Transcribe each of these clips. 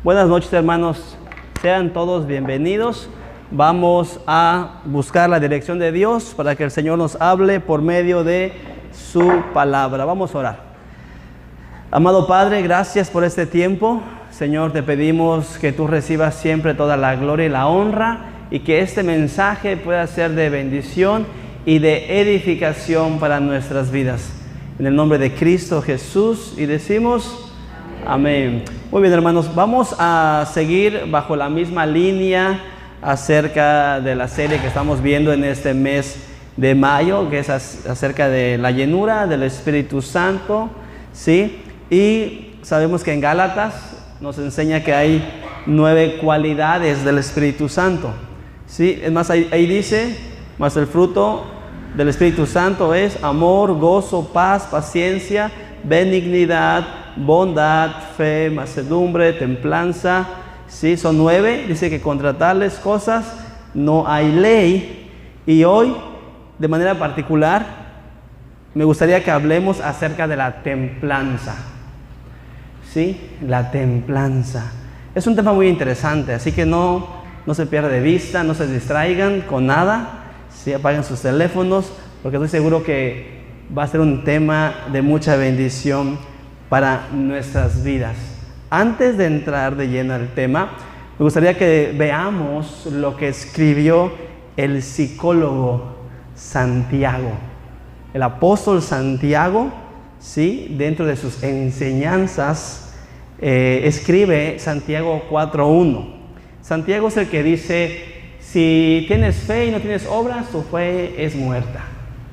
Buenas noches, hermanos. Sean todos bienvenidos. Vamos a buscar la dirección de Dios para que el Señor nos hable por medio de su palabra. Vamos a orar. Amado Padre, gracias por este tiempo. Señor, te pedimos que tú recibas siempre toda la gloria y la honra y que este mensaje pueda ser de bendición y de edificación para nuestras vidas. En el nombre de Cristo Jesús y decimos amén. Muy bien, hermanos, vamos a seguir bajo la misma línea acerca de la serie que estamos viendo en este mes de mayo, que es acerca de la llenura del Espíritu Santo, ¿sí? Y sabemos que en Gálatas nos enseña que hay 9 cualidades del Espíritu Santo, ¿sí? Es más, ahí dice, más el fruto del Espíritu Santo es amor, gozo, paz, paciencia, benignidad, bondad, fe, mansedumbre, templanza. Sí, son 9. Dice que contra tales cosas no hay ley. Y hoy, de manera particular, me gustaría que hablemos acerca de la templanza. Sí, la templanza. Es un tema muy interesante, así que no se pierda de vista, no se distraigan con nada. Sí, apaguen sus teléfonos, porque estoy seguro que va a ser un tema de mucha bendición para nuestras vidas. Antes de entrar de lleno al tema, me gustaría que veamos lo que escribió el psicólogo Santiago. El apóstol Santiago, ¿sí? Dentro de sus enseñanzas, escribe Santiago 4:1. Santiago es el que dice: si tienes fe y no tienes obras, tu fe es muerta.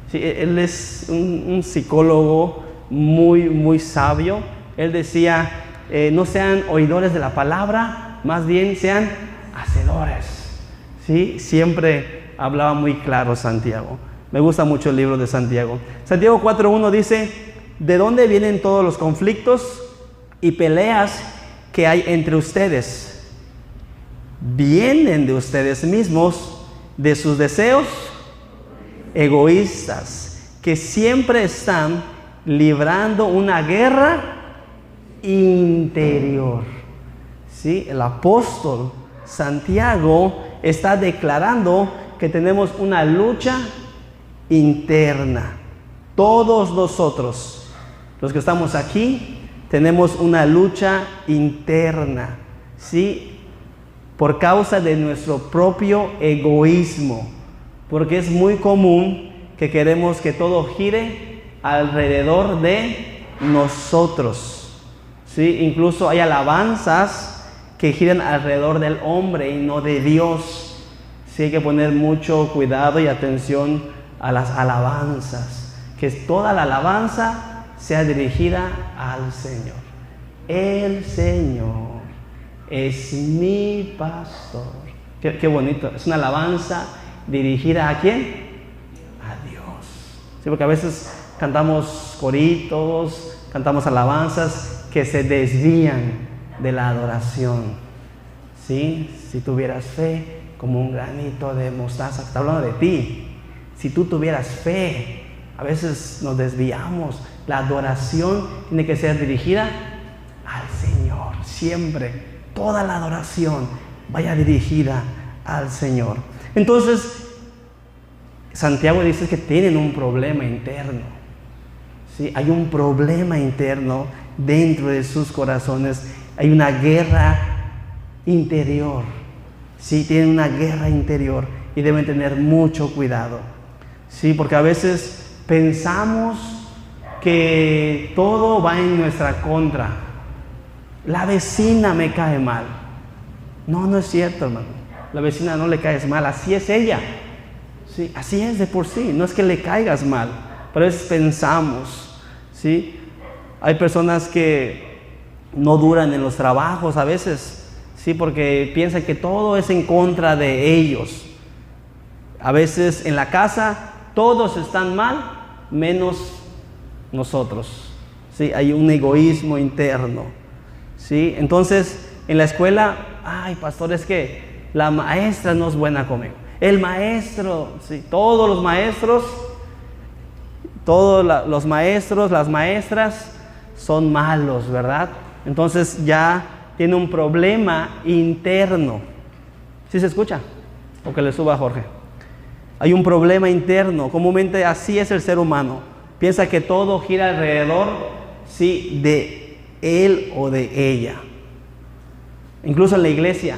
Sí, él es un psicólogo muy sabio. Él decía, no sean oidores de la palabra, más bien sean hacedores. ¿Sí? Siempre hablaba muy claro Santiago. Me gusta mucho el libro de Santiago. Santiago 4:1 dice: ¿de dónde vienen todos los conflictos y peleas que hay entre ustedes? Vienen de ustedes mismos, de sus deseos egoístas, que siempre están librando una guerra interior. ¿Sí? El apóstol Santiago está declarando que tenemos una lucha interna. Todos nosotros, los que estamos aquí, tenemos una lucha interna, ¿sí? Por causa de nuestro propio egoísmo, porque es muy común que queremos que todo gire alrededor de nosotros, ¿sí? Incluso hay alabanzas que giran alrededor del hombre y no de Dios. Sí, hay que poner mucho cuidado y atención a las alabanzas, que toda la alabanza sea dirigida al Señor. El Señor es mi pastor. Qué bonito. Es una alabanza dirigida ¿a quién? A Dios. Sí, porque a veces cantamos coritos, cantamos alabanzas que se desvían de la adoración. ¿Sí? Si tuvieras fe como un granito de mostaza, está hablando de ti. Si tú tuvieras fe, a veces nos desviamos. La adoración tiene que ser dirigida al Señor, siempre. Toda la adoración vaya dirigida al Señor. Entonces, Santiago dice que tienen un problema interno. ¿Sí? Hay un problema interno dentro de sus corazones. Hay una guerra interior. ¿Sí? Tienen una guerra interior y deben tener mucho cuidado. ¿Sí? Porque a veces pensamos que todo va en nuestra contra. La vecina me cae mal. No es cierto, hermano. La vecina no le caes mal, así es ella. ¿Sí? Así es de por sí, no es que le caigas mal, pero es pensamos. ¿Sí? Hay personas que no duran en los trabajos a veces, ¿sí? Porque piensan que todo es en contra de ellos. A veces en la casa todos están mal, menos nosotros. ¿Sí? Hay un egoísmo interno. ¿Sí? Entonces, en la escuela, ay, pastor, es que la maestra no es buena conmigo. El maestro, ¿sí? Todos los maestros, las maestras son malos, ¿verdad? Entonces ya tiene un problema interno. ¿Sí se escucha? O que le suba a Jorge. Hay un problema interno. Comúnmente así es el ser humano. Piensa que todo gira alrededor, sí, de él o de ella. Incluso en la iglesia,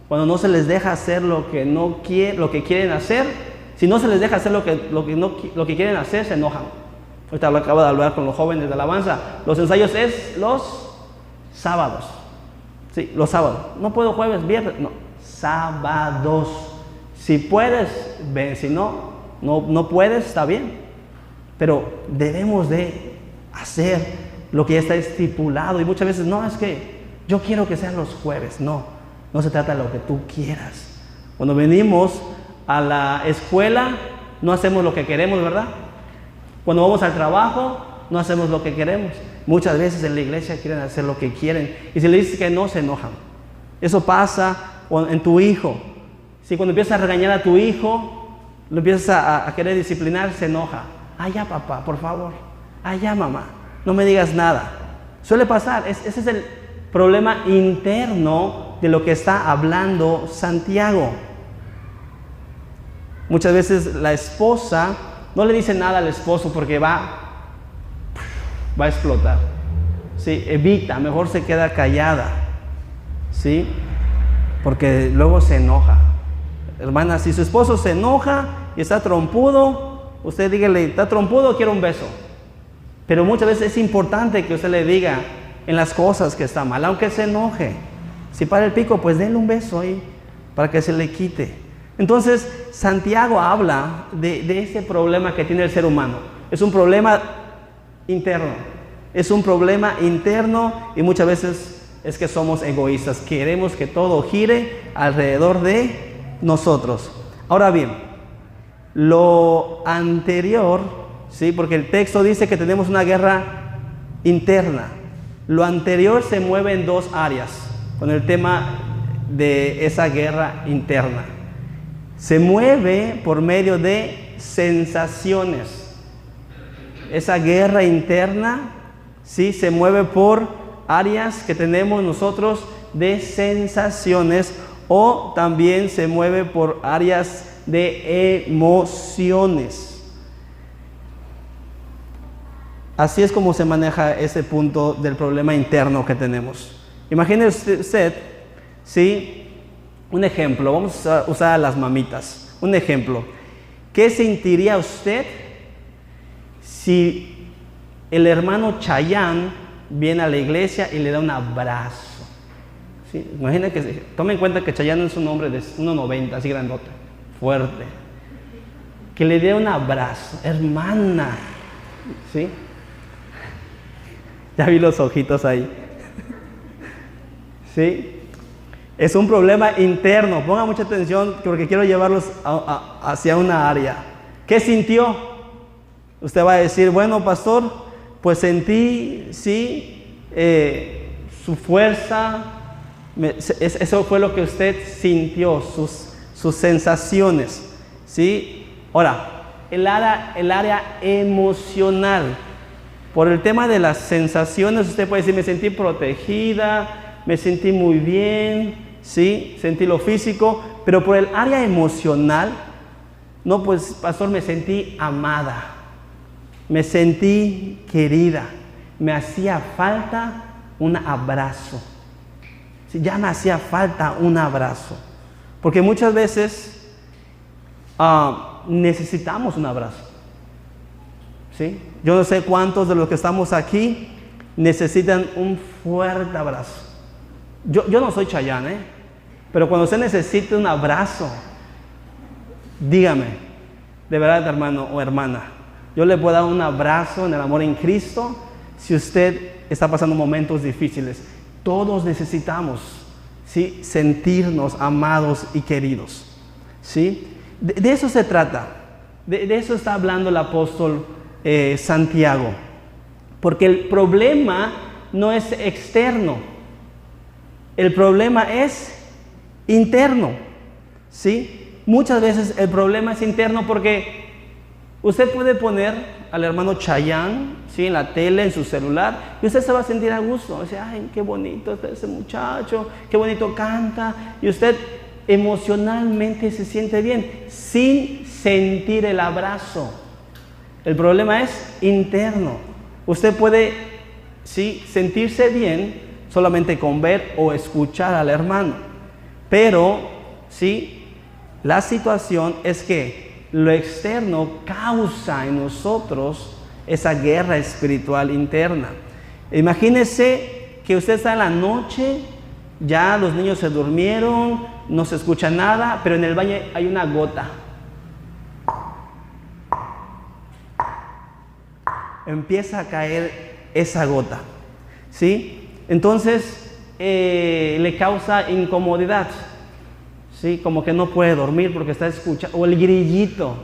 cuando no se les deja hacer lo que quieren hacer, si no se les deja hacer lo que quieren hacer, se enojan. Ahorita lo acabo de hablar con los jóvenes de alabanza. Los ensayos es los sábados. Sí, los sábados. No puedo jueves, viernes, no. Sábados. Si puedes, ven. Si no puedes, está bien. Pero debemos de hacer lo que ya está estipulado. Y muchas veces, no, es que yo quiero que sean los jueves. No se trata de lo que tú quieras. Cuando venimos a la escuela, no hacemos lo que queremos, ¿verdad? Cuando vamos al trabajo, no hacemos lo que queremos. Muchas veces en la iglesia quieren hacer lo que quieren. Y si le dices que no, se enojan. Eso pasa en tu hijo. Si cuando empiezas a regañar a tu hijo, lo empiezas a querer disciplinar, se enoja. Ah, ya papá, por favor. Ah, ya mamá, no me digas nada. Suele pasar. Ese es el problema interno de lo que está hablando Santiago. Muchas veces la esposa no le dice nada al esposo porque va a explotar. ¿Sí? Evita, mejor se queda callada. ¿Sí? Porque luego se enoja. Hermana, si su esposo se enoja y está trompudo, usted dígale, ¿está trompudo? Quiero un beso. Pero muchas veces es importante que usted le diga en las cosas que está mal, aunque se enoje. Si para el pico, pues denle un beso ahí para que se le quite. Entonces, Santiago habla de ese problema que tiene el ser humano. Es un problema interno. Es un problema interno y muchas veces es que somos egoístas. Queremos que todo gire alrededor de nosotros. Ahora bien, lo anterior, ¿sí? Porque el texto dice que tenemos una guerra interna. Lo anterior se mueve en dos áreas con el tema de esa guerra interna. Se mueve por medio de sensaciones. Esa guerra interna, ¿sí? Se mueve por áreas que tenemos nosotros de sensaciones, o también se mueve por áreas de emociones. Así es como se maneja ese punto del problema interno que tenemos. Imagínese usted, ¿sí? Un ejemplo, vamos a usar a las mamitas. Un ejemplo, ¿qué sentiría usted si el hermano Chayán viene a la iglesia y le da un abrazo? ¿Sí? Imagina que, tome en cuenta que Chayán es un hombre de 1.90, así grandote, fuerte. Que le dé un abrazo, hermana. ¿Sí? Ya vi los ojitos ahí. ¿Sí? Es un problema interno. Ponga mucha atención porque quiero llevarlos hacia una área. ¿Qué sintió? Usted va a decir, bueno, pastor, pues sentí, sí, su fuerza. Eso fue lo que usted sintió, sus sensaciones. ¿Sí? Ahora, el área emocional. Por el tema de las sensaciones, usted puede decir, me sentí protegida, me sentí muy bien, ¿sí? Sentí lo físico, pero por el área emocional, no, pues, pastor, me sentí amada, me sentí querida, me hacía falta un abrazo. ¿Sí? Ya me hacía falta un abrazo, porque muchas veces necesitamos un abrazo. ¿Sí? Yo no sé cuántos de los que estamos aquí necesitan un fuerte abrazo. Yo no soy Chayán, pero cuando usted necesite un abrazo, dígame, de verdad, hermano o hermana, yo le puedo dar un abrazo en el amor en Cristo si usted está pasando momentos difíciles. Todos necesitamos, ¿sí?, sentirnos amados y queridos. ¿Sí? De eso se trata. De eso está hablando el apóstol Santiago, porque el problema no es externo, el problema es interno, ¿sí? Muchas veces el problema es interno porque usted puede poner al hermano Chayán, ¿sí? En la tele, en su celular, y usted se va a sentir a gusto. Dice, ay, qué bonito está ese muchacho, qué bonito canta, y usted emocionalmente se siente bien, sin sentir el abrazo. El problema es interno. Usted puede, ¿sí? Sentirse bien solamente con ver o escuchar al hermano, pero, ¿sí? La situación es que lo externo causa en nosotros esa guerra espiritual interna. Imagínese que usted está en la noche, ya los niños se durmieron, no se escucha nada, pero en el baño hay una gota. Empieza a caer esa gota, ¿sí? Entonces le causa incomodidad, ¿sí? Como que no puede dormir porque está escuchando, o el grillito.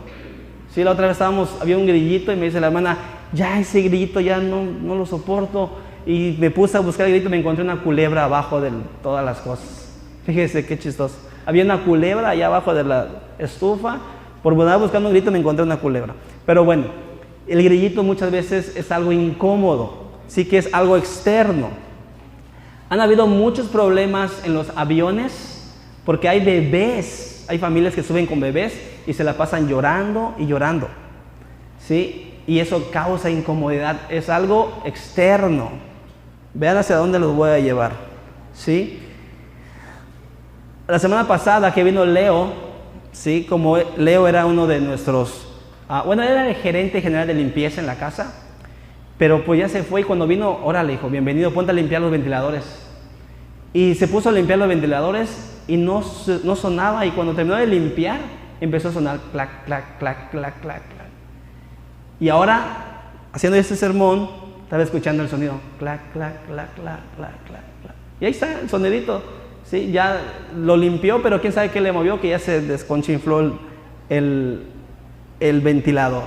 Sí, la otra vez había un grillito y me dice la hermana, ya ese grillito ya no lo soporto. Y me puse a buscar el grillito y me encontré una culebra abajo de todas las cosas. Fíjese qué chistoso. Había una culebra allá abajo de la estufa. Por andar buscando un grillito me encontré una culebra. Pero bueno, el grillito muchas veces es algo incómodo, sí que es algo externo. Han habido muchos problemas en los aviones porque hay bebés, hay familias que suben con bebés y se la pasan llorando y llorando, ¿sí? Y eso causa incomodidad, es algo externo. Vean hacia dónde los voy a llevar, ¿sí? La semana pasada que vino Leo, ¿sí? Como Leo era uno de nuestros, era el gerente general de limpieza en la casa, pero pues ya se fue y cuando vino, órale hijo, bienvenido, ponte a limpiar los ventiladores. Y se puso a limpiar los ventiladores y no sonaba, y cuando terminó de limpiar, empezó a sonar clac, clac, clac, clac, clac, clac. Y ahora, haciendo este sermón, estaba escuchando el sonido, clac, clac, clac, clac, clac, clac, clac. Y ahí está el sonidito, ¿sí? Ya lo limpió, pero quién sabe qué le movió, que ya se desconchinfló el ventilador.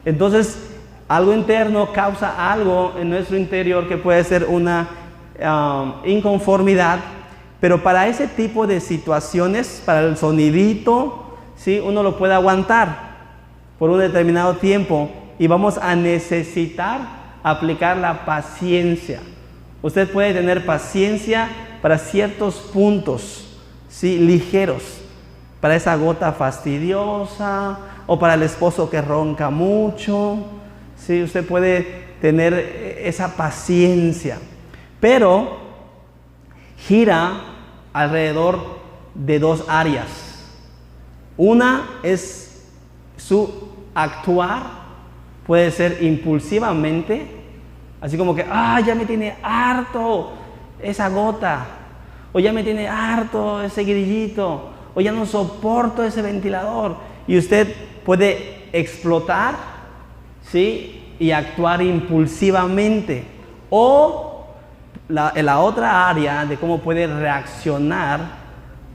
Entonces, algo interno causa algo en nuestro interior que puede ser una inconformidad, pero para ese tipo de situaciones, para el sonidito, ¿sí? Uno lo puede aguantar por un determinado tiempo y vamos a necesitar aplicar la paciencia. Usted puede tener paciencia para ciertos puntos, ¿sí? Ligeros, para esa gota fastidiosa o para el esposo que ronca mucho, ¿sí? Usted puede tener esa paciencia, pero gira alrededor de dos áreas. Una es su actuar, puede ser impulsivamente, así como que, ya me tiene harto esa gota, o ya me tiene harto ese grillito, o ya no soporto ese ventilador, y usted puede explotar, ¿sí? Y actuar impulsivamente, o la otra área de cómo puede reaccionar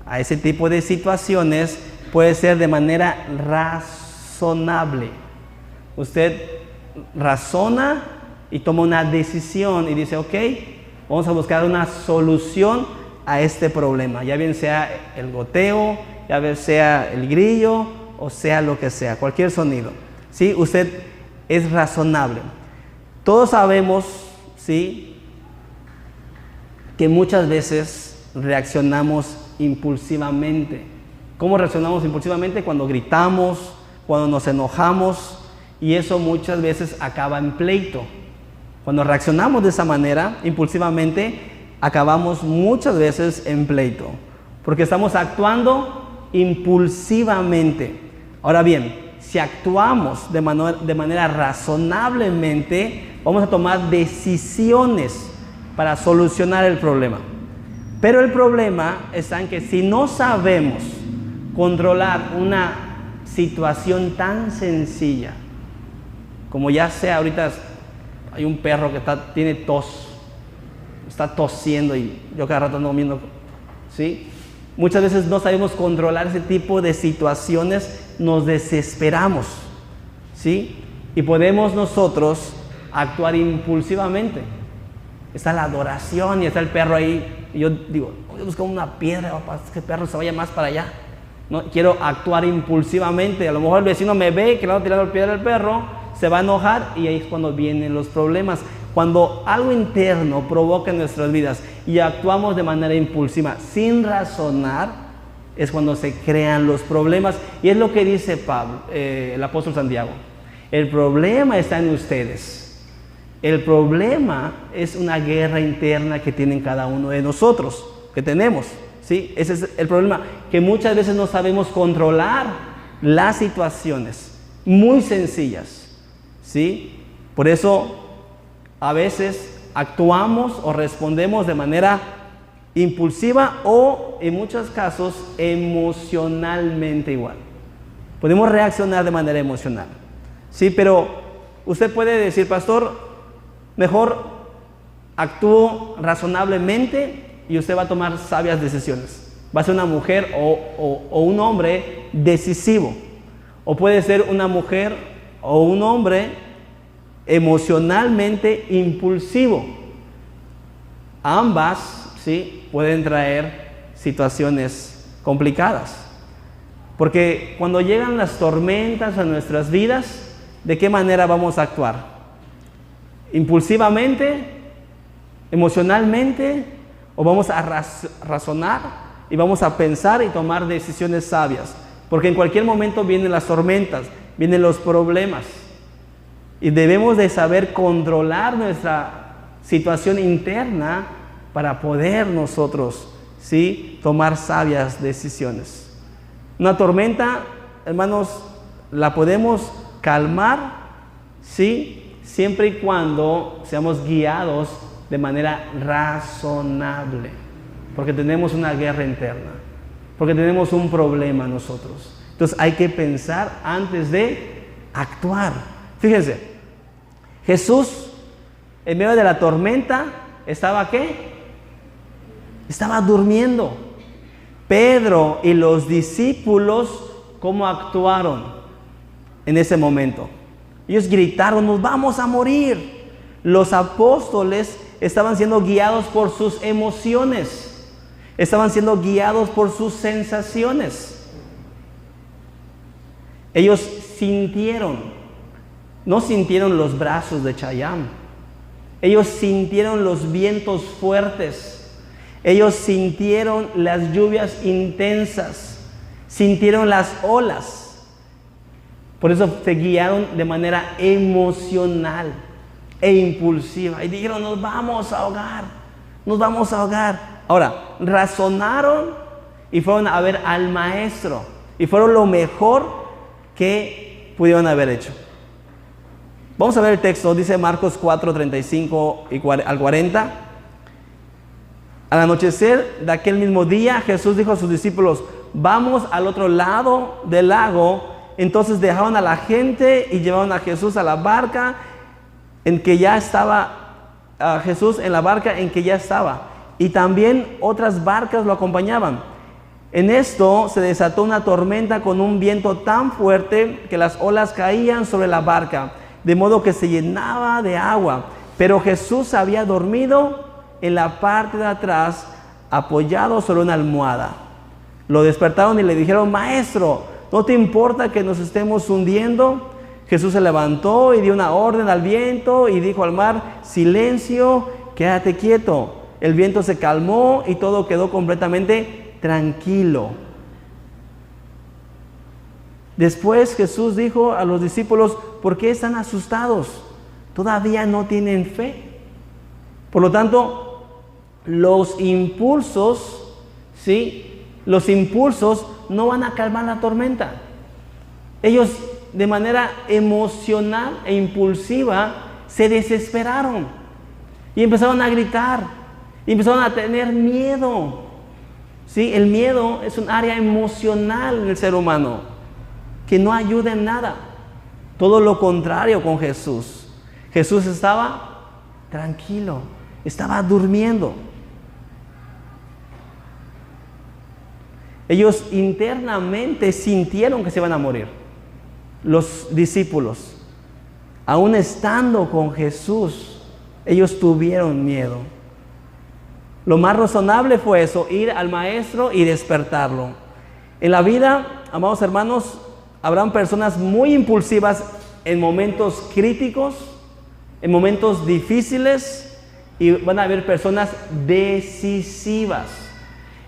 a ese tipo de situaciones puede ser de manera razonable. Usted razona y toma una decisión y dice, ok, vamos a buscar una solución a este problema, ya bien sea el goteo, ya bien sea el grillo, o sea lo que sea, cualquier sonido, ¿sí? Usted es razonable. Todos sabemos, ¿sí?, que muchas veces reaccionamos impulsivamente. ¿Cómo reaccionamos impulsivamente? Cuando gritamos, cuando nos enojamos, y eso muchas veces acaba en pleito. Cuando reaccionamos de esa manera, impulsivamente, acabamos muchas veces en pleito, porque estamos actuando impulsivamente. Ahora bien, si actuamos de manera razonablemente, vamos a tomar decisiones para solucionar el problema. Pero el problema está en que si no sabemos controlar una situación tan sencilla, como ya sea ahorita hay un perro que tiene tos, está tosiendo y yo cada rato ando viendo, ¿sí? Muchas veces no sabemos controlar ese tipo de situaciones, nos desesperamos, ¿sí? Y podemos nosotros actuar impulsivamente. Está la adoración y está el perro ahí. Y yo digo, voy a buscar una piedra para que el perro se vaya más para allá. No, quiero actuar impulsivamente. A lo mejor el vecino me ve que le ando tirando el piedra al perro, se va a enojar y ahí es cuando vienen los problemas. Cuando algo interno provoca en nuestras vidas y actuamos de manera impulsiva, sin razonar, es cuando se crean los problemas. Y es lo que dice Pablo, el apóstol Santiago. El problema está en ustedes. El problema es una guerra interna que tienen cada uno de nosotros, que tenemos, ¿sí? Ese es el problema, que muchas veces no sabemos controlar las situaciones muy sencillas, ¿sí? Por eso a veces actuamos o respondemos de manera impulsiva o en muchos casos emocionalmente igual. Podemos reaccionar de manera emocional, ¿sí? Pero usted puede decir, pastor, mejor actúo razonablemente y usted va a tomar sabias decisiones. Va a ser una mujer o un hombre decisivo. O puede ser una mujer o un hombre emocionalmente impulsivo. Ambas, ¿sí?, pueden traer situaciones complicadas. Porque cuando llegan las tormentas a nuestras vidas, ¿de qué manera vamos a actuar? ¿Impulsivamente? ¿Emocionalmente? ¿O vamos a razonar y vamos a pensar y tomar decisiones sabias? Porque en cualquier momento vienen las tormentas, vienen los problemas. Y debemos de saber controlar nuestra situación interna para poder nosotros, ¿sí?, tomar sabias decisiones. Una tormenta, hermanos, la podemos calmar, ¿sí?, siempre y cuando seamos guiados de manera razonable. Porque tenemos una guerra interna, porque tenemos un problema nosotros. Entonces hay que pensar antes de actuar. Fíjense, Jesús en medio de la tormenta estaba ¿qué? Estaba durmiendo. Pedro y los discípulos, ¿cómo actuaron en ese momento? Ellos gritaron, nos vamos a morir. Los apóstoles estaban siendo guiados por sus emociones, estaban siendo guiados por sus sensaciones. Ellos sintieron. No sintieron los brazos de Chayam. Ellos sintieron los vientos fuertes. Ellos sintieron las lluvias intensas. Sintieron las olas. Por eso se guiaron de manera emocional e impulsiva. Y dijeron, nos vamos a ahogar. Nos vamos a ahogar. Ahora, razonaron y fueron a ver al maestro. Y fueron lo mejor que pudieron haber hecho. Vamos a ver el texto, dice Marcos 4, 35 al 40. Al anochecer de aquel mismo día, Jesús dijo a sus discípulos, vamos al otro lado del lago. Entonces dejaron a la gente y llevaron a Jesús a la barca en que ya estaba, a Jesús en la barca en que ya estaba. Y también otras barcas lo acompañaban. En esto se desató una tormenta con un viento tan fuerte que las olas caían sobre la barca, de modo que se llenaba de agua. Pero Jesús había dormido en la parte de atrás, apoyado sobre una almohada. Lo despertaron y le dijeron, maestro, ¿no te importa que nos estemos hundiendo? Jesús se levantó y dio una orden al viento y dijo al mar, silencio, quédate quieto. El viento se calmó y todo quedó completamente tranquilo. Después Jesús dijo a los discípulos, ¿por qué están asustados? ¿Todavía no tienen fe? Por lo tanto, los impulsos, ¿sí?, los impulsos no van a calmar la tormenta. Ellos de manera emocional e impulsiva se desesperaron y empezaron a gritar y empezaron a tener miedo. ¿Sí? El miedo es un área emocional en el ser humano que no ayuda en nada. Todo lo contrario con Jesús. Jesús estaba tranquilo, estaba durmiendo. Ellos internamente sintieron que se iban a morir. Los discípulos, aún estando con Jesús, ellos tuvieron miedo. Lo más razonable fue eso, ir al maestro y despertarlo. En la vida, amados hermanos, habrán personas muy impulsivas en momentos críticos, en momentos difíciles, y van a haber personas decisivas.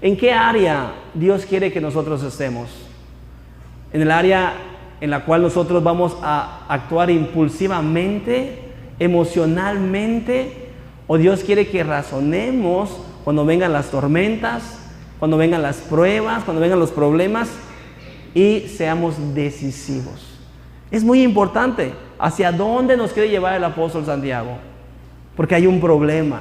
¿En qué área Dios quiere que nosotros estemos? ¿En el área en la cual nosotros vamos a actuar impulsivamente, emocionalmente? ¿O Dios quiere que razonemos cuando vengan las tormentas, cuando vengan las pruebas, cuando vengan los problemas, y seamos decisivos? Es muy importante hacia dónde nos quiere llevar el apóstol Santiago, porque hay un problema,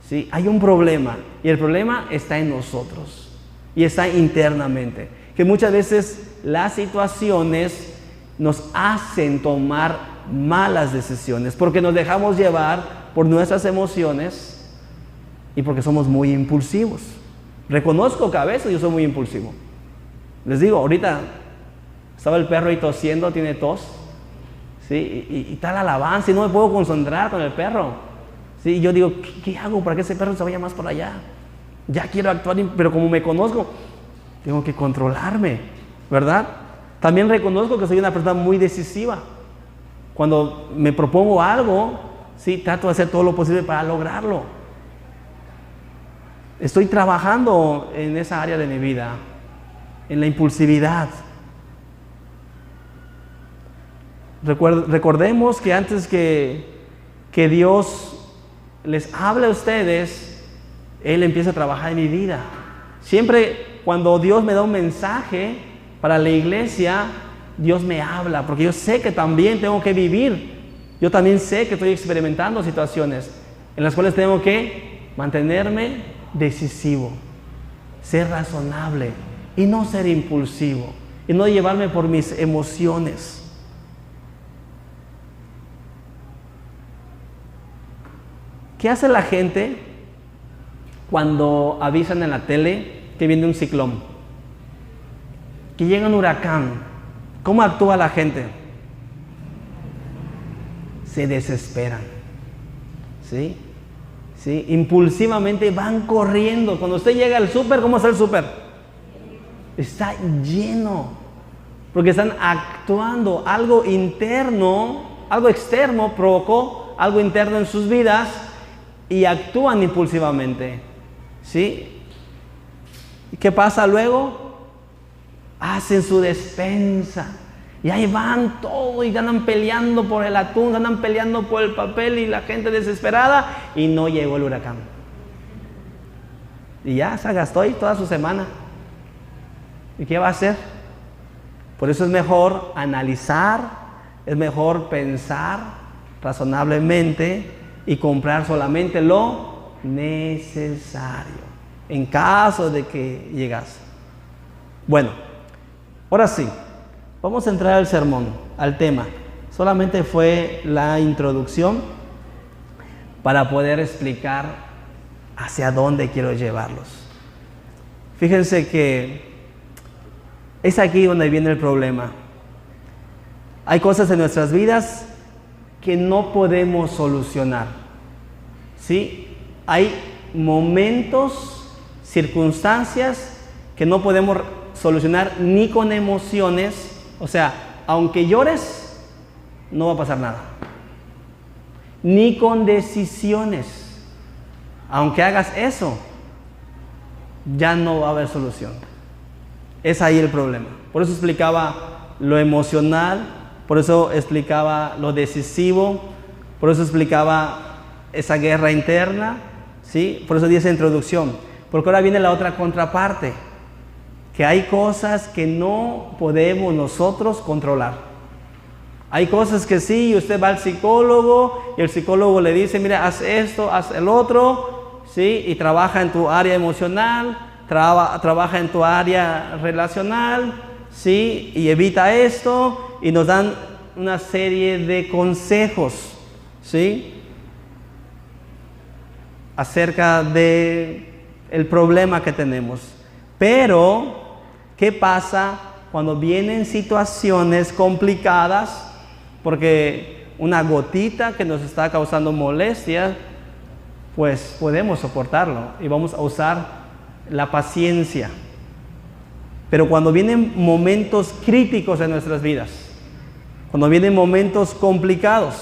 ¿sí? Hay un problema, y el problema está en nosotros y está internamente, que muchas veces las situaciones nos hacen tomar malas decisiones porque nos dejamos llevar por nuestras emociones y porque somos muy impulsivos. Reconozco que a veces yo soy muy impulsivo. Les digo, ahorita estaba el perro ahí tosiendo, tiene tos, ¿sí? Y está la alabanza y no me puedo concentrar con el perro, ¿sí? Y yo digo, ¿qué hago para que ese perro se vaya más por allá? Ya quiero actuar, pero como me conozco, tengo que controlarme, ¿verdad? También reconozco que soy una persona muy decisiva. Cuando me propongo algo, sí, trato de hacer todo lo posible para lograrlo. Estoy trabajando en esa área de mi vida, en la impulsividad. Recordemos que antes que Dios les hable a ustedes, Él empieza a trabajar en mi vida. Siempre cuando Dios me da un mensaje para la iglesia, Dios me habla, porque yo sé que también tengo que vivir. Yo también sé que estoy experimentando situaciones en las cuales tengo que mantenerme decisivo, ser razonable y no ser impulsivo y no llevarme por mis emociones. ¿Qué hace la gente cuando avisan en la tele que viene un ciclón, que llega un huracán? ¿Cómo actúa la gente? Se desesperan, ¿sí? ¿Sí? Impulsivamente van corriendo. Cuando usted llega al súper, ¿cómo está el súper? Está lleno, porque están actuando. Algo interno, algo externo provocó algo interno en sus vidas y actúan impulsivamente, ¿sí? ¿Y qué pasa luego? Hacen su despensa y ahí van todo y andan peleando por el atún, andan peleando por el papel y la gente desesperada, y no llegó el huracán. Y ya se gastó ahí toda su semana. ¿Y qué va a hacer? Por eso es mejor analizar, es mejor pensar razonablemente y comprar solamente lo necesario en caso de que llegase. Bueno, ahora sí, vamos a entrar al sermón, al tema. Solamente fue la introducción para poder explicar hacia dónde quiero llevarlos. Fíjense que es aquí donde viene el problema. Hay cosas en nuestras vidas que no podemos solucionar, ¿sí? Hay momentos, circunstancias que no podemos solucionar ni con emociones. O sea, aunque llores, no va a pasar nada. Ni con decisiones. Aunque hagas eso, ya no va a haber solución. Es ahí el problema. Por eso explicaba lo emocional, por eso explicaba lo decisivo, por eso explicaba esa guerra interna, ¿sí? Por eso di esa introducción. Porque ahora viene la otra contraparte, que hay cosas que no podemos nosotros controlar. Hay cosas que sí, usted va al psicólogo y el psicólogo le dice, mira, haz esto, haz el otro, ¿sí? Y trabaja en tu área emocional, trabaja en tu área relacional, ¿sí? Y evita esto, y nos dan una serie de consejos, ¿sí? Acerca de el problema que tenemos. Pero, ¿qué pasa cuando vienen situaciones complicadas? Porque una gotita que nos está causando molestia, pues podemos soportarlo y vamos a usar la paciencia. Pero cuando vienen momentos críticos en nuestras vidas, cuando vienen momentos complicados,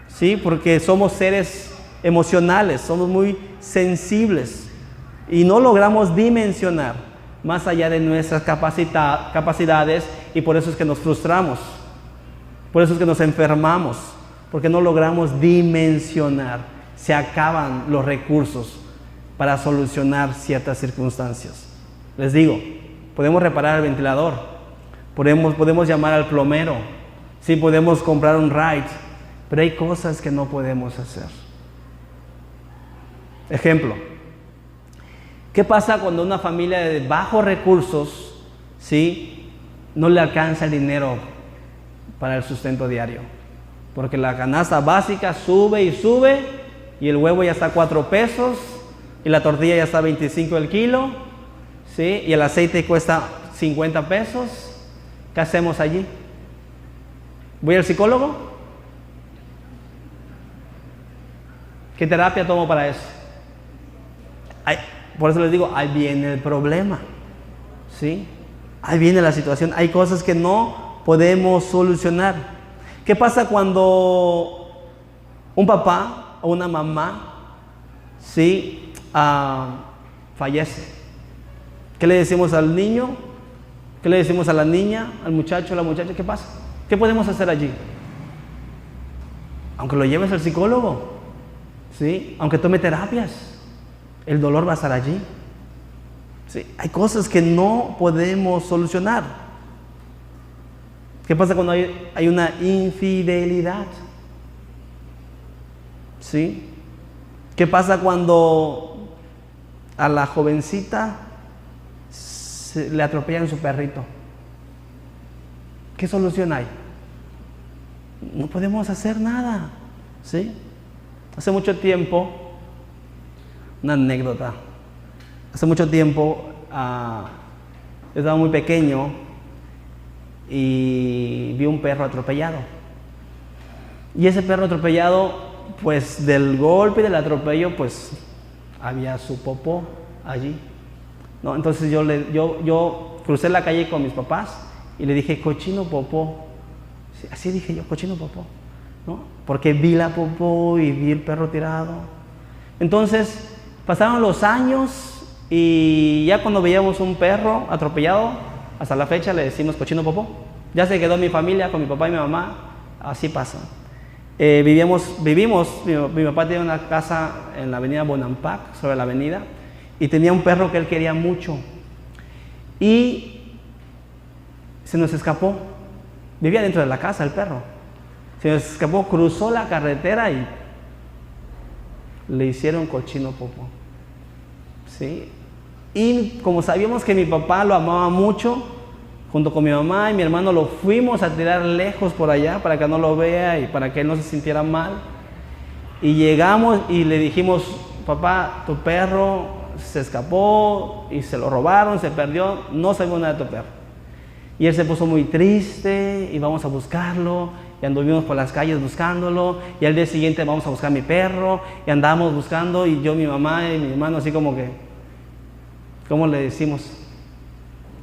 ¿sí? Porque somos seres emocionales, somos muy sensibles y no logramos dimensionar más allá de nuestras capacidades, y por eso es que nos frustramos, por eso es que nos enfermamos, porque no logramos dimensionar. Se acaban los recursos para solucionar ciertas circunstancias. Les digo, podemos reparar el ventilador, podemos llamar al plomero, sí, podemos comprar un ride, pero hay cosas que no podemos hacer. Ejemplo, ¿qué pasa cuando una familia de bajos recursos, sí, no le alcanza el dinero para el sustento diario? Porque la canasta básica sube y sube, y el huevo ya está a 4 pesos, y la tortilla ya está a 25 el kilo, ¿sí? Y el aceite cuesta 50 pesos. ¿Qué hacemos allí? ¿Voy al psicólogo? ¿Qué terapia tomo para eso? Por eso les digo, ahí viene el problema, ¿sí? Ahí viene la situación. Hay cosas que no podemos solucionar. ¿Qué pasa cuando un papá o una mamá, ¿sí? Fallece? ¿Qué le decimos al niño? ¿Qué le decimos a la niña, al muchacho, a la muchacha? ¿Qué pasa? ¿Qué podemos hacer allí? Aunque lo lleves al psicólogo, ¿sí? Aunque tome terapias, el dolor va a estar allí. ¿Sí? Hay cosas que no podemos solucionar. ¿Qué pasa cuando hay una infidelidad? ¿Sí? ¿Qué pasa cuando a la jovencita le atropellan su perrito? ¿Qué solución hay? No podemos hacer nada, ¿sí? Hace mucho tiempo, una anécdota. Hace mucho tiempo, yo estaba muy pequeño y vi un perro atropellado. Y ese perro atropellado, pues del golpe y del atropello, pues había su popó allí, ¿no? Entonces yo crucé la calle con mis papás y le dije, cochino popó. Así dije yo, cochino popó, ¿no? Porque vi la popó y vi el perro tirado. Entonces pasaron los años y ya cuando veíamos un perro atropellado, hasta la fecha le decimos cochino popó. Ya se quedó mi familia con mi papá y mi mamá, así pasa. Vivimos, mi papá tenía una casa en la avenida Bonampak, sobre la avenida, y tenía un perro que él quería mucho. Y se nos escapó. Vivía dentro de la casa el perro. Se nos escapó, cruzó la carretera y le hicieron cochino popó. ¿Sí? Y como sabíamos que mi papá lo amaba mucho, junto con mi mamá y mi hermano lo fuimos a tirar lejos por allá para que no lo vea y para que él no se sintiera mal. Y llegamos y le dijimos, papá, tu perro se escapó y se lo robaron, se perdió, no sabemos nada de tu perro. Y él se puso muy triste y vamos a buscarlo, y anduvimos por las calles buscándolo, y al día siguiente vamos a buscar a mi perro, y andamos buscando, y yo, mi mamá y mi hermano así como que, ¿cómo le decimos?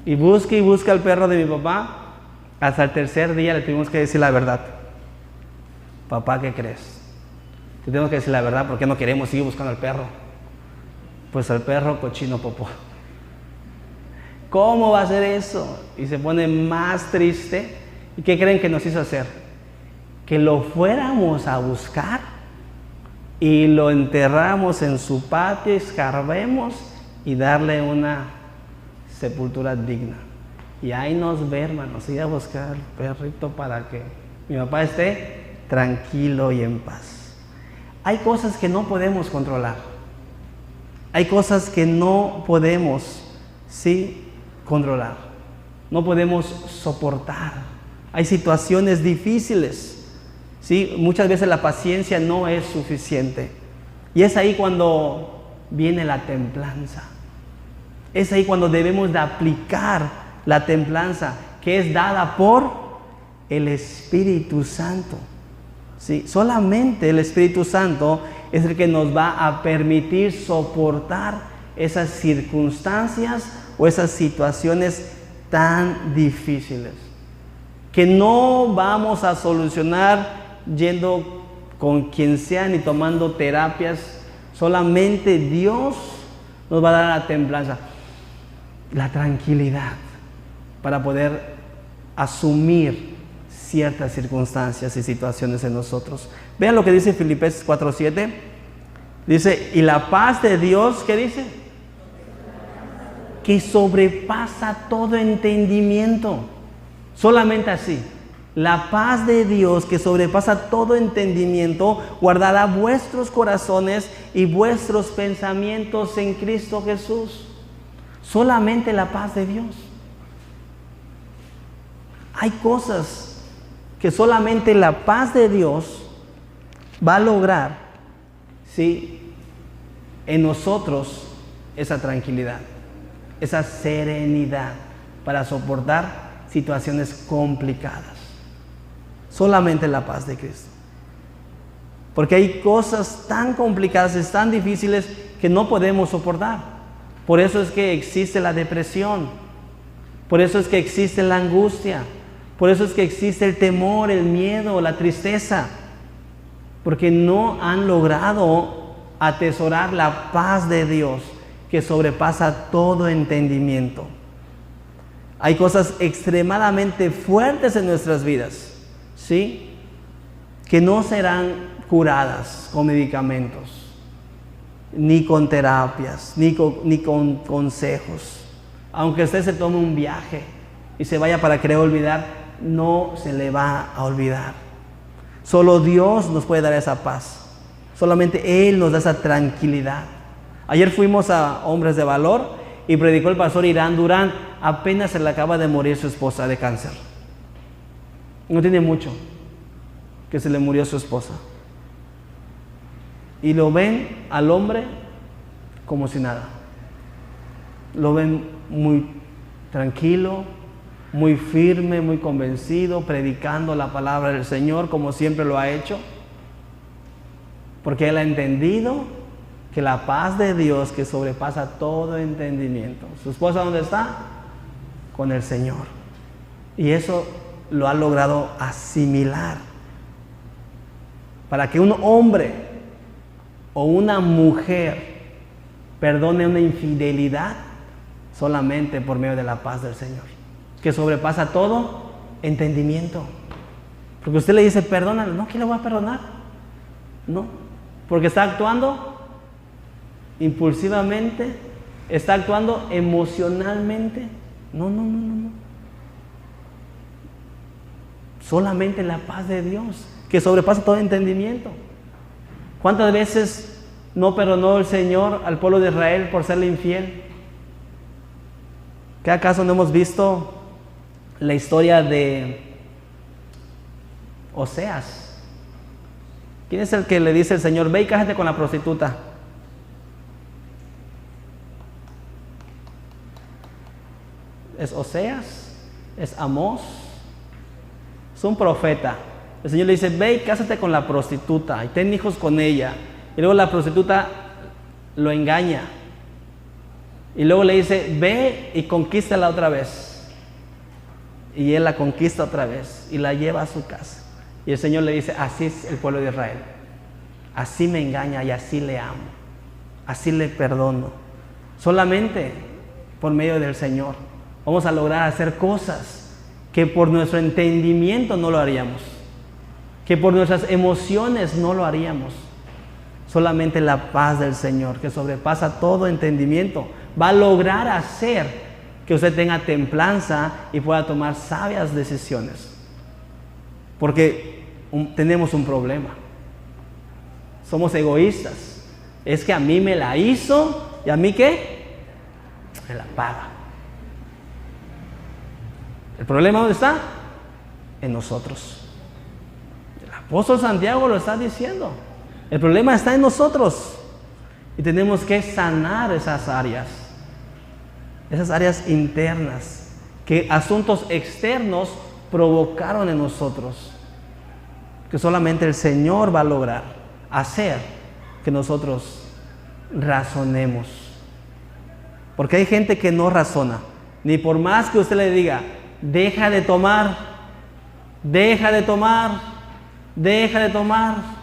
Y busca al perro de mi papá. Hasta el tercer día le tuvimos que decir la verdad. Papá, ¿qué crees? Te tengo que decir la verdad porque no queremos seguir buscando al perro. Pues al perro cochino popó. ¿Cómo va a ser eso? Y se pone más triste. ¿Y qué creen que nos hizo hacer? Que lo fuéramos a buscar y lo enterramos en su patio, escarbemos y darle una sepultura digna. Y ahí nos ve, hermanos, ir a buscar al perrito para que mi papá esté tranquilo y en paz. Hay cosas que no podemos controlar. Hay cosas que no podemos, sí, controlar. No podemos soportar. Hay situaciones difíciles, ¿sí? Muchas veces la paciencia no es suficiente. Y es ahí cuando viene la templanza. Es ahí cuando debemos de aplicar la templanza que es dada por el Espíritu Santo. ¿Sí? Solamente el Espíritu Santo es el que nos va a permitir soportar esas circunstancias o esas situaciones tan difíciles. que no vamos a solucionar yendo con quien sea ni tomando terapias. Solamente Dios nos va a dar la templanza, la tranquilidad para poder asumir ciertas circunstancias y situaciones en nosotros. Vean lo que dice Filipenses 4:7. Dice, y la paz de Dios, ¿qué dice? Que sobrepasa todo entendimiento. Solamente así. La paz de Dios que sobrepasa todo entendimiento guardará vuestros corazones y vuestros pensamientos en Cristo Jesús. Solamente la paz de Dios. Hay cosas que solamente la paz de Dios va a lograr, ¿sí?, en nosotros esa tranquilidad, esa serenidad para soportar situaciones complicadas. Solamente la paz de Cristo. Porque hay cosas tan complicadas, tan difíciles que no podemos soportar. Por eso es que existe la depresión. Por eso es que existe la angustia. Por eso es que existe el temor, el miedo, la tristeza. Porque no han logrado atesorar la paz de Dios que sobrepasa todo entendimiento. Hay cosas extremadamente fuertes en nuestras vidas, ¿sí?, que no serán curadas con medicamentos, ni con terapias, ni con consejos. Aunque usted se tome un viaje y se vaya para querer olvidar, no se le va a olvidar. Solo Dios nos puede dar esa paz. Solamente Él nos da esa tranquilidad. Ayer fuimos a Hombres de Valor y predicó el pastor Irán Durán. Apenas se le acaba de morir su esposa de cáncer. No tiene mucho que se le murió su esposa. Y lo ven al hombre como si nada. Lo ven muy tranquilo, muy firme, muy convencido, predicando la palabra del Señor como siempre lo ha hecho. Porque él ha entendido que la paz de Dios que sobrepasa todo entendimiento. ¿Su esposa dónde está? Con el Señor. Y eso lo ha logrado asimilar. Para que un hombre o una mujer perdone una infidelidad, solamente por medio de la paz del Señor, que sobrepasa todo entendimiento. Porque usted le dice, perdónalo. No, ¿quién le va a perdonar? No, porque está actuando impulsivamente, está actuando emocionalmente. No. Solamente la paz de Dios, que sobrepasa todo entendimiento. ¿Cuántas veces no perdonó el Señor al pueblo de Israel por serle infiel? ¿Qué acaso no hemos visto la historia de Oseas? ¿Quién es el que le dice al Señor, ve y cásate con la prostituta? ¿Es Oseas? ¿Es Amós? Es un profeta. El Señor le dice, ve y cásate con la prostituta y ten hijos con ella. Y luego la prostituta lo engaña. Y luego le dice, ve y conquístala otra vez. Y él la conquista otra vez y la lleva a su casa. Y el Señor le dice, así es el pueblo de Israel. Así me engaña y así le amo. Así le perdono. Solamente por medio del Señor vamos a lograr hacer cosas que por nuestro entendimiento no lo haríamos. Que por nuestras emociones no lo haríamos. Solamente la paz del Señor, que sobrepasa todo entendimiento, va a lograr hacer que usted tenga templanza y pueda tomar sabias decisiones. Porque tenemos un problema. Somos egoístas. Es que a mí me la hizo y a mí ¿qué? Me la paga. ¿El problema dónde está? En nosotros. El apóstol Santiago lo está diciendo. El problema está en nosotros. Y tenemos que sanar esas áreas internas, que asuntos externos provocaron en nosotros, que solamente el Señor va a lograr hacer que nosotros razonemos. Porque hay gente que no razona, ni por más que usted le diga, deja de tomar, deja de tomar, deja de tomar.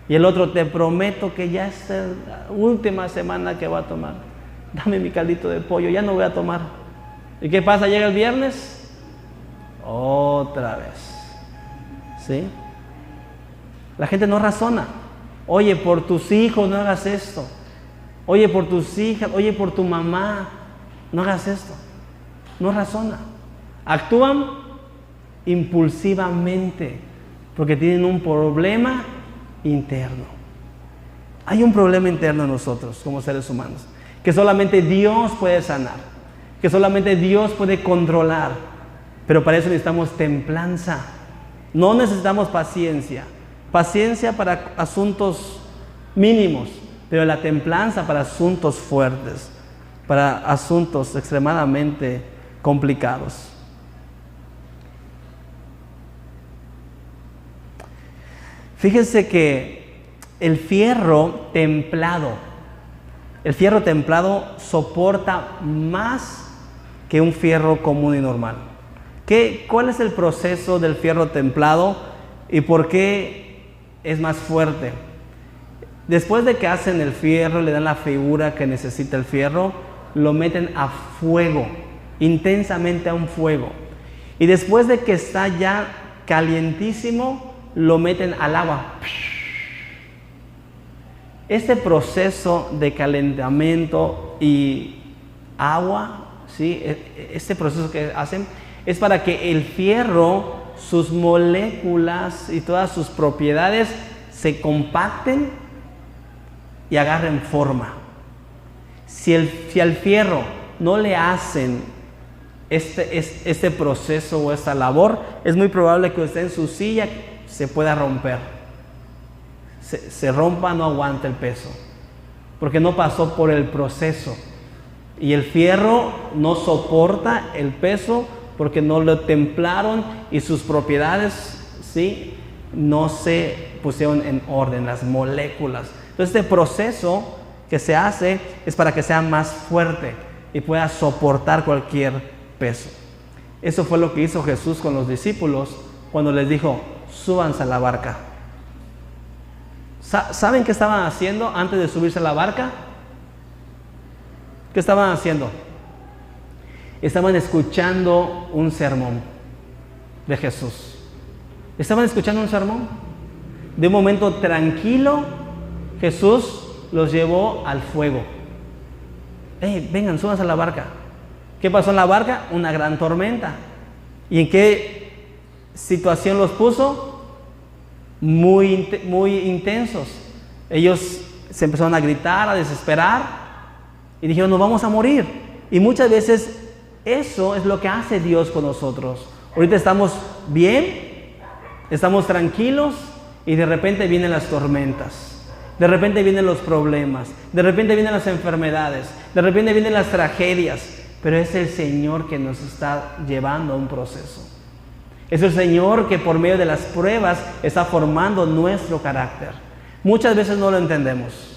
Y el otro, te prometo que ya es la última semana que va a tomar. Dame mi caldito de pollo, ya no voy a tomar. ¿Y qué pasa? Llega el viernes, otra vez. ¿Sí? La gente no razona. Oye, por tus hijos no hagas esto. Oye, por tus hijas, oye, por tu mamá, no hagas esto. No razona. Actúan impulsivamente porque tienen un problema interno. Hay un problema interno en nosotros como seres humanos que solamente Dios puede sanar, que solamente Dios puede controlar, pero para eso necesitamos templanza. No necesitamos paciencia para asuntos mínimos, pero la templanza para asuntos fuertes, para asuntos extremadamente complicados. Fíjense que el fierro templado soporta más que un fierro común y normal. ¿Cuál es el proceso del fierro templado y por qué es más fuerte? Después de que hacen el fierro, le dan la figura que necesita el fierro, lo meten a fuego, intensamente a un fuego. Y después de que está ya calientísimo, lo meten al agua. Este proceso de calentamiento y agua, ¿sí? Este proceso que hacen es para que el fierro, sus moléculas y todas sus propiedades se compacten y agarren forma. Si al fierro no le hacen este proceso o esta labor, es muy probable que usted en su silla se pueda romper. Se rompa, no aguanta el peso, porque no pasó por el proceso. Y el fierro no soporta el peso porque no lo templaron y sus propiedades, ¿sí?, no se pusieron en orden, las moléculas. Entonces este proceso que se hace es para que sea más fuerte y pueda soportar cualquier peso. Eso fue lo que hizo Jesús con los discípulos cuando les dijo, súbanse a la barca. ¿Saben qué estaban haciendo antes de subirse a la barca? ¿Qué estaban haciendo? Estaban escuchando un sermón de Jesús. Estaban escuchando un sermón. De un momento tranquilo, Jesús los llevó al fuego. Vengan, súbanse a la barca. ¿Qué pasó en la barca? Una gran tormenta. ¿Y en qué situación los puso? Muy intensos. Ellos se empezaron a gritar, a desesperar y dijeron, nos vamos a morir. Y muchas veces eso es lo que hace Dios con nosotros. Ahorita estamos bien, estamos tranquilos y de repente vienen las tormentas, de repente vienen los problemas, de repente vienen las enfermedades, de repente vienen las tragedias, pero es el Señor que nos está llevando a un proceso. Es el Señor que por medio de las pruebas está formando nuestro carácter. Muchas veces no lo entendemos.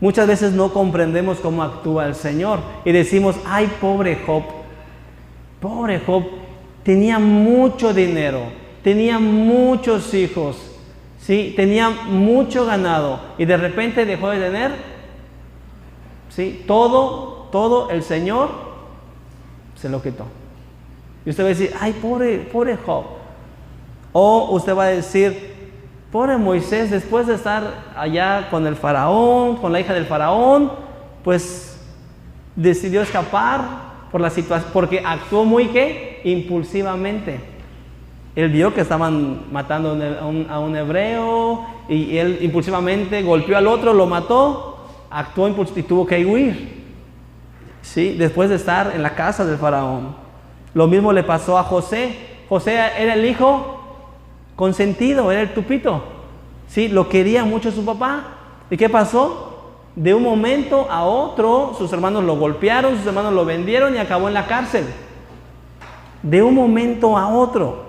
Muchas veces no comprendemos cómo actúa el Señor y decimos, ay, pobre Job. Pobre Job, tenía mucho dinero, tenía muchos hijos, ¿sí? Tenía mucho ganado y de repente dejó de tener, ¿sí? Todo el Señor se lo quitó. Y usted va a decir, ay, pobre Job. O usted va a decir, pobre Moisés, después de estar allá con el faraón, con la hija del faraón, pues decidió escapar por la situación, porque actuó muy impulsivamente. Él vio que estaban matando a un hebreo y él impulsivamente golpeó al otro, lo mató, actuó impulsivamente y tuvo que huir, ¿sí? Después de estar en la casa del faraón. Lo mismo le pasó a José. José era el hijo consentido, era el tupito, ¿sí? Lo quería mucho su papá. ¿Y qué pasó? De un momento a otro, sus hermanos lo golpearon, sus hermanos lo vendieron y acabó en la cárcel. De un momento a otro.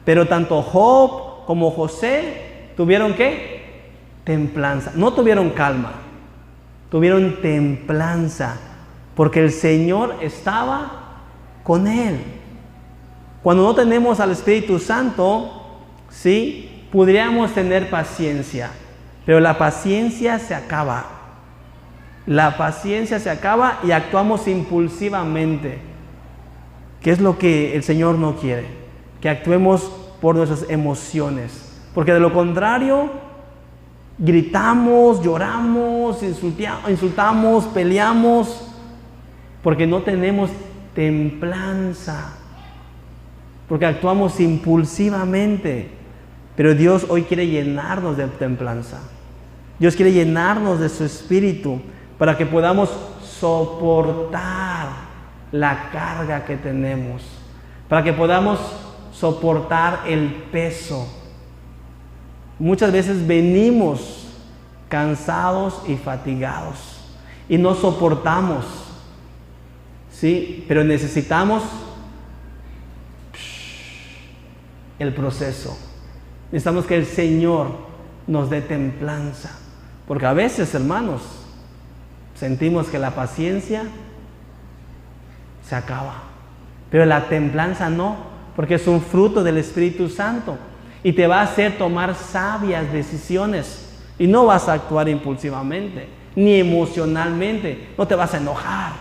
Pero tanto Job como José tuvieron ¿qué? Templanza. No tuvieron calma, tuvieron templanza, porque el Señor estaba con él. Cuando no tenemos al Espíritu Santo, ¿sí?, podríamos tener paciencia, pero la paciencia se acaba. La paciencia se acaba y actuamos impulsivamente, que es lo que el Señor no quiere, que actuemos por nuestras emociones, porque de lo contrario, gritamos, lloramos, insultamos, peleamos, porque no tenemos templanza, porque actuamos impulsivamente. Pero Dios hoy quiere llenarnos de templanza. Dios quiere llenarnos de su Espíritu para que podamos soportar la carga que tenemos, para que podamos soportar el peso. Muchas veces venimos cansados y fatigados y no soportamos, ¿sí? Pero necesitamos el proceso. Necesitamos que el Señor nos dé templanza, porque a veces, hermanos, sentimos que la paciencia se acaba, pero la templanza no, porque es un fruto del Espíritu Santo y te va a hacer tomar sabias decisiones y no vas a actuar impulsivamente ni emocionalmente. No te vas a enojar,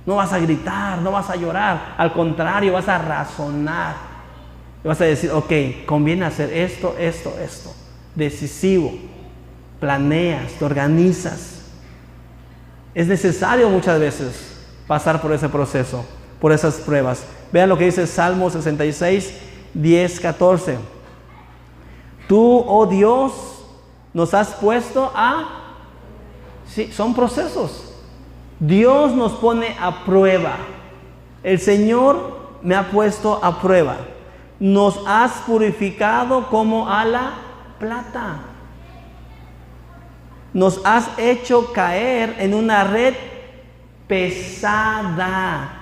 no vas a gritar, no vas a llorar, al contrario, vas a razonar y vas a decir, ok, conviene hacer esto, decisivo, planeas, te organizas. Es necesario muchas veces pasar por ese proceso, por esas pruebas. Vean lo que dice Salmo 66, 10, 14. Tú, oh Dios, nos has puesto a... Sí, son procesos. Dios nos pone a prueba. El Señor me ha puesto a prueba. Nos has purificado como a la plata. Nos has hecho caer en una red pesada.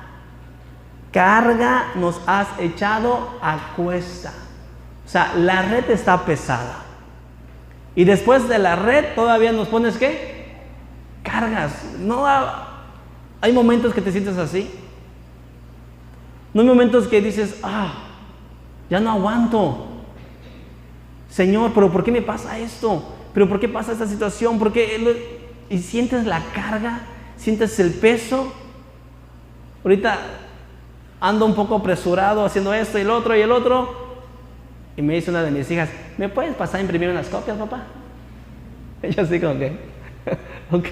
Carga nos has echado a cuesta. O sea, la red está pesada. Y después de la red todavía nos pones ¿qué? Cargas. No hay momentos que te sientes así. No hay momentos que dices, ya no aguanto. Señor, pero ¿por qué me pasa esto? ¿Pero por qué pasa esta situación? ¿Por qué? Y sientes la carga, sientes el peso. Ahorita ando un poco apresurado haciendo esto y el otro y el otro. Y me dice una de mis hijas, ¿me puedes pasar a imprimir unas copias, papá? Y yo así como que, ok.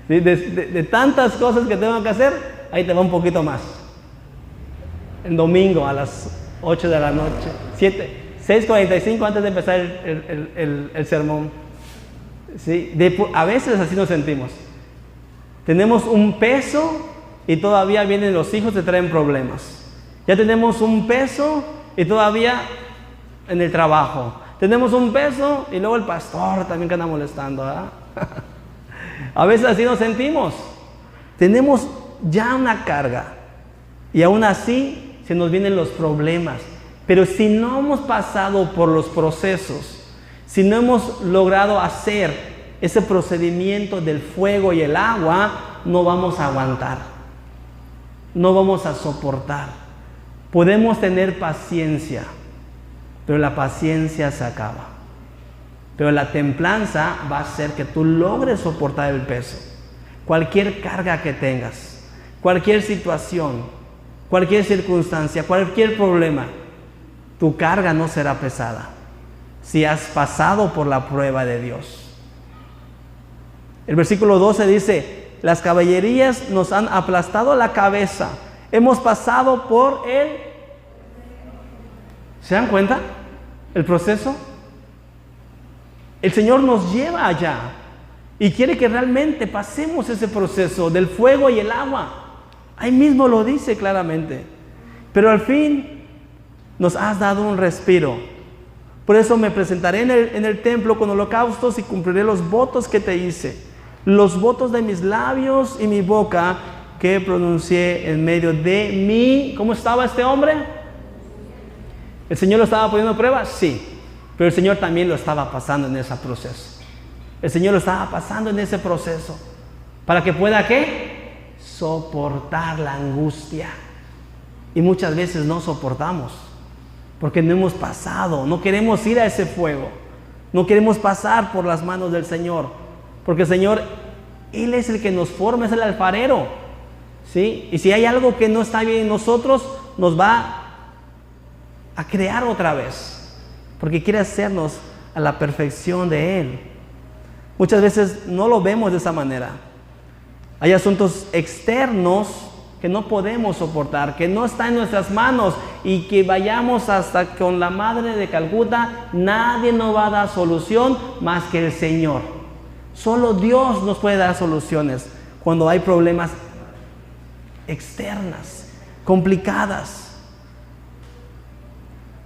¿Sí? De tantas cosas que tengo que hacer, ahí te va un poquito más. El domingo a las 8 de la noche, 6:45 antes de empezar el sermón. ¿Sí? A veces así nos sentimos. Tenemos un peso y todavía vienen los hijos y traen problemas. Ya tenemos un peso y todavía en el trabajo. Tenemos un peso y luego el pastor también que anda molestando, ¿verdad? A veces así nos sentimos. Tenemos ya una carga y aún así se nos vienen los problemas. Pero si no hemos pasado por los procesos, si no hemos logrado hacer ese procedimiento del fuego y el agua, no vamos a aguantar, no vamos a soportar. Podemos tener paciencia, pero la paciencia se acaba. Pero la templanza va a hacer que tú logres soportar el peso. Cualquier carga que tengas, cualquier situación, cualquier circunstancia, cualquier problema, tu carga no será pesada si has pasado por la prueba de Dios. El versículo 12 dice, las caballerías nos han aplastado la cabeza, hemos pasado por el... ¿Se dan cuenta? El proceso. El Señor nos lleva allá y quiere que realmente pasemos ese proceso del fuego y el agua. Ahí mismo lo dice claramente. Pero al fin nos has dado un respiro. Por eso me presentaré en el templo con holocaustos y cumpliré los votos que te hice. Los votos de mis labios y mi boca que pronuncié en medio de mí. ¿Cómo estaba este hombre? ¿El Señor lo estaba poniendo a prueba? Sí. Pero el Señor también lo estaba pasando en ese proceso. El Señor lo estaba pasando en ese proceso. ¿Para que pueda qué? Soportar la angustia. Y muchas veces no soportamos, porque no hemos pasado, no queremos ir a ese fuego, no queremos pasar por las manos del Señor, porque el Señor, Él es el que nos forma, es el alfarero, ¿sí? Y si hay algo que no está bien en nosotros, nos va a crear otra vez, porque quiere hacernos a la perfección de Él. Muchas veces no lo vemos de esa manera. Hay asuntos externos que no podemos soportar, que no está en nuestras manos, y que vayamos hasta con la Madre de Calcuta, nadie nos va a dar solución más que el Señor. Solo Dios nos puede dar soluciones cuando hay problemas externas, complicadas.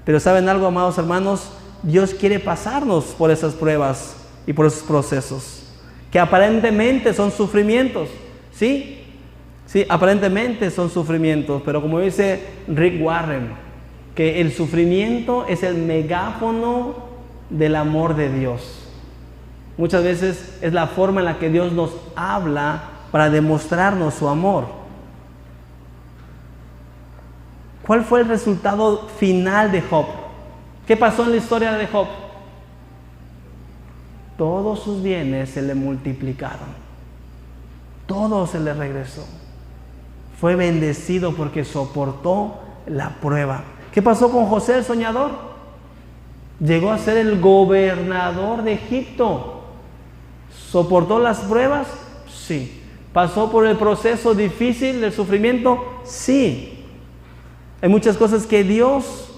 Pero ¿saben algo, amados hermanos? Dios quiere pasarnos por esas pruebas y por esos procesos, que aparentemente son sufrimientos, ¿sí? Sí, aparentemente son sufrimientos, pero como dice Rick Warren, que el sufrimiento es el megáfono del amor de Dios. Muchas veces es la forma en la que Dios nos habla para demostrarnos su amor. ¿Cuál fue el resultado final de Job? ¿Qué pasó en la historia de Job? Todos sus bienes se le multiplicaron. Todo se le regresó. Fue bendecido porque soportó la prueba. ¿Qué pasó con José el soñador? Llegó a ser el gobernador de Egipto. ¿Soportó las pruebas? Sí. ¿Pasó por el proceso difícil del sufrimiento? Sí. Hay muchas cosas que Dios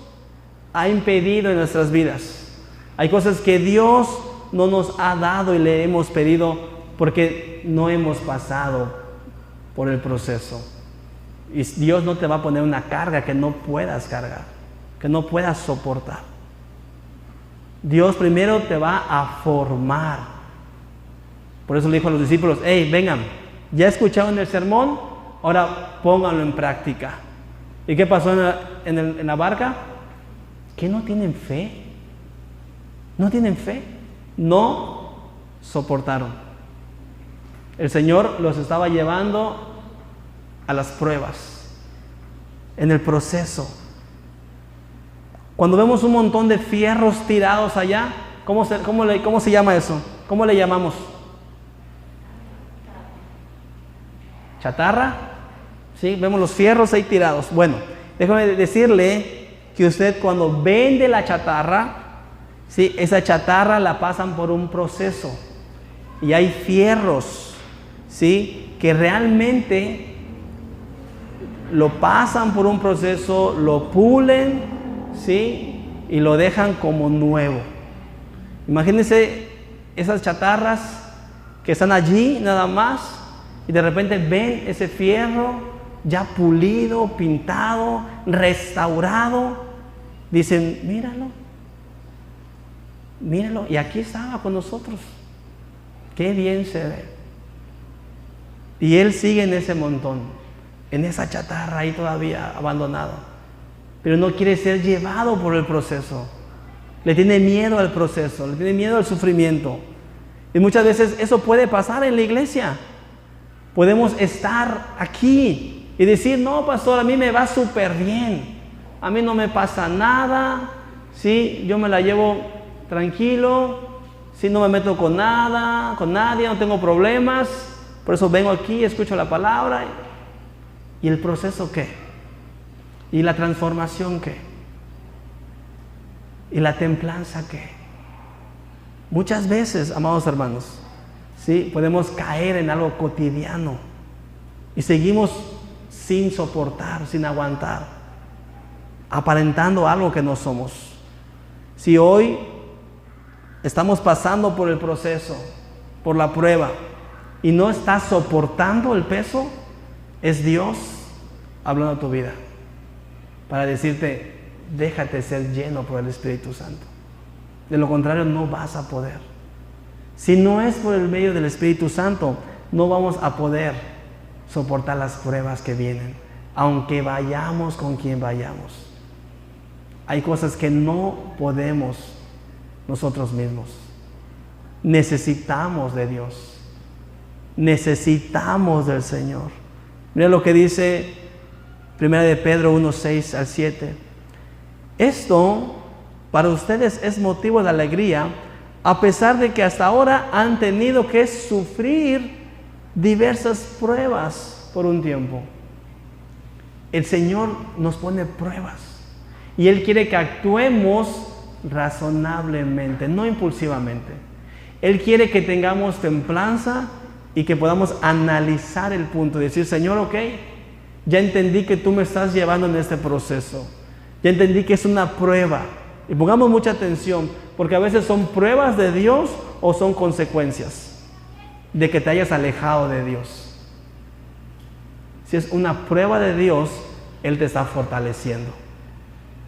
ha impedido en nuestras vidas. Hay cosas que Dios no nos ha dado y le hemos pedido porque no hemos pasado por el proceso. Y Dios no te va a poner una carga que no puedas cargar, que no puedas soportar. Dios primero te va a formar. Por eso le dijo a los discípulos: hey, vengan, ya escucharon el sermón, ahora pónganlo en práctica. ¿Y qué pasó en la barca? ¿Que no tienen fe? ¿No tienen fe? No soportaron. El Señor los estaba llevando a las pruebas, en el proceso. Cuando vemos un montón de fierros tirados allá, ¿cómo se llama eso? ¿Cómo le llamamos? ¿Chatarra? ¿Sí? Vemos los fierros ahí tirados. Bueno, déjame decirle que usted, cuando vende la chatarra, ¿sí?, esa chatarra la pasan por un proceso. Y hay fierros, ¿sí?, que realmente lo pasan por un proceso, lo pulen, ¿sí?, y lo dejan como nuevo. Imagínense esas chatarras que están allí nada más, y de repente ven ese fierro ya pulido, pintado, restaurado. Dicen: míralo, míralo, y aquí estaba con nosotros. Qué bien se ve. Y Él sigue en ese montón, en esa chatarra ahí todavía abandonado, pero no quiere ser llevado por el proceso. Le tiene miedo al proceso, le tiene miedo al sufrimiento. Y muchas veces eso puede pasar en la iglesia. Podemos estar aquí y decir: no, pastor, a mí me va súper bien, a mí no me pasa nada, ¿sí? Yo me la llevo tranquilo, ¿sí? No me meto con nada, con nadie, no tengo problemas, por eso vengo aquí, escucho la palabra. ¿Y el proceso qué? ¿Y la transformación qué? ¿Y la templanza qué? Muchas veces, amados hermanos, ¿sí?, podemos caer en algo cotidiano y seguimos sin soportar, sin aguantar, aparentando algo que no somos. Si hoy estamos pasando por el proceso, por la prueba, y no estás soportando el peso, es Dios hablando a tu vida para decirte: déjate ser lleno por el Espíritu Santo. De lo contrario, no vas a poder. Si no es por el medio del Espíritu Santo, no vamos a poder soportar las pruebas que vienen, aunque vayamos con quien vayamos. Hay cosas que no podemos nosotros mismos. Necesitamos de Dios. Necesitamos del Señor. Mira lo que dice Primera de Pedro 1, 6 al 7. Esto para ustedes es motivo de alegría, a pesar de que hasta ahora han tenido que sufrir diversas pruebas por un tiempo. El Señor nos pone pruebas y Él quiere que actuemos razonablemente, no impulsivamente. Él quiere que tengamos templanza y que podamos analizar el punto, decir, Señor, ok, ya entendí que tú me estás llevando en este proceso, ya entendí que es una prueba. Y pongamos mucha atención, porque a veces son pruebas de Dios o son consecuencias de que te hayas alejado de Dios. Si es una prueba de Dios, Él te está fortaleciendo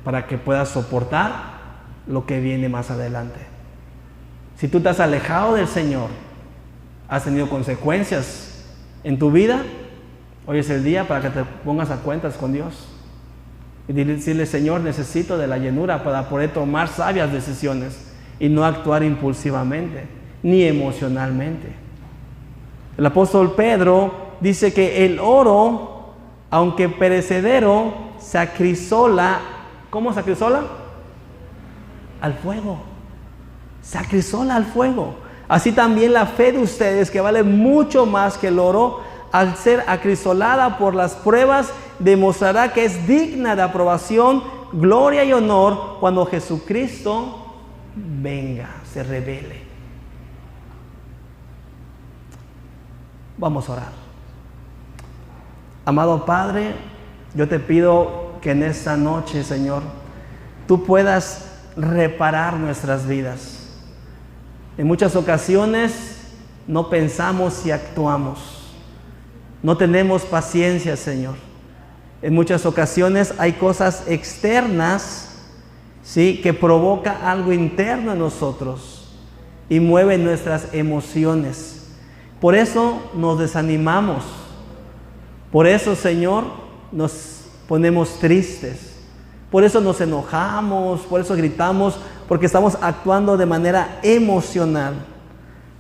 para que puedas soportar lo que viene más adelante. Si tú te has alejado del Señor, has tenido consecuencias en tu vida, hoy es el día para que te pongas a cuentas con Dios y decirle, Señor, necesito de la llenura para poder tomar sabias decisiones y no actuar impulsivamente ni emocionalmente. El apóstol Pedro dice que el oro, aunque perecedero, se acrisola. ¿Cómo se acrisola? Al fuego. Se acrisola al fuego. Así también la fe de ustedes, que vale mucho más que el oro, al ser acrisolada por las pruebas, demostrará que es digna de aprobación, gloria y honor cuando Jesucristo venga, se revele. Vamos a orar. Amado Padre, yo te pido que en esta noche, Señor, tú puedas reparar nuestras vidas. En muchas ocasiones no pensamos y actuamos. No tenemos paciencia, Señor. En muchas ocasiones hay cosas externas, ¿sí?, que provoca algo interno en nosotros y mueve nuestras emociones. Por eso nos desanimamos. Por eso, Señor, nos ponemos tristes. Por eso nos enojamos, por eso gritamos, porque estamos actuando de manera emocional.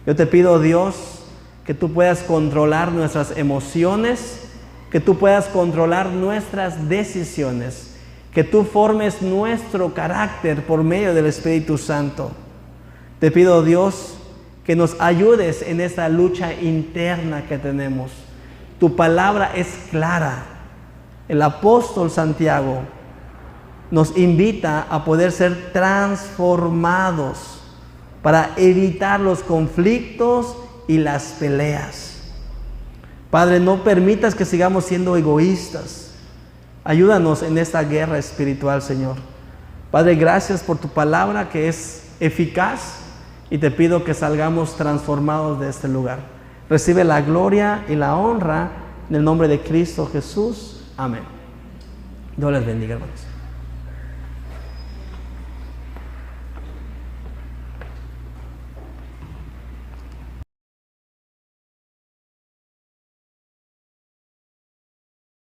Yo te pido, Dios, que tú puedas controlar nuestras emociones, que tú puedas controlar nuestras decisiones, que tú formes nuestro carácter por medio del Espíritu Santo. Te pido, Dios, que nos ayudes en esta lucha interna que tenemos. Tu palabra es clara. El apóstol Santiago nos invita a poder ser transformados para evitar los conflictos y las peleas. Padre, no permitas que sigamos siendo egoístas. Ayúdanos en esta guerra espiritual, Señor. Padre, gracias por tu palabra que es eficaz y te pido que salgamos transformados de este lugar. Recibe la gloria y la honra en el nombre de Cristo Jesús. Amén. Dios les bendiga, hermanos.